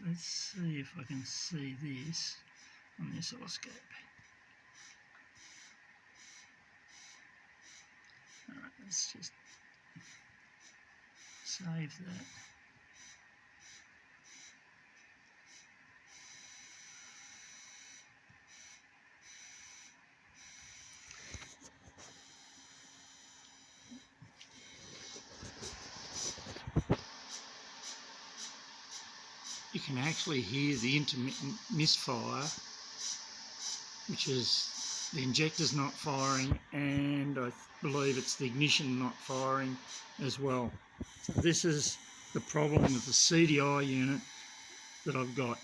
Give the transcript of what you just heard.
let's see if I can see this on the oscilloscope. Alright, let's just save that. You can actually hear the intermittent misfire, which is the injector's not firing, and I believe it's the ignition not firing as well. So this is the problem with the CDI unit that I've got.